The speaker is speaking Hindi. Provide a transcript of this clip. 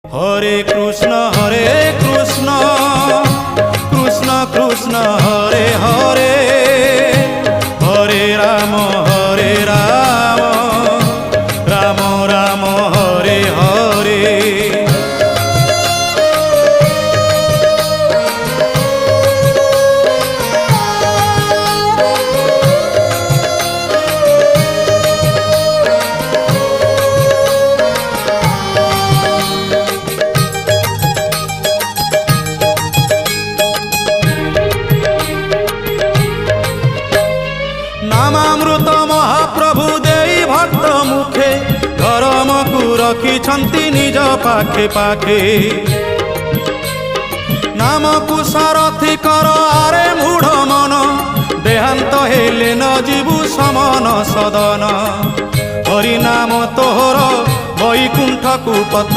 হরে কৃষ্ণ কৃষ্ণ কৃষ্ণ হরে হরে, হরে রাম রাম রাম হরে হরে। नामामृत महाप्रभु देई भक्त मुखे, धर्मकु रखिछन्ति निज पाखे पाखे। नामकु सारथी कर आरे मूढ़ मन, देहांत हेले न जीवु समन सदन। हरि नाम तोहर वैकुंठकु पथ,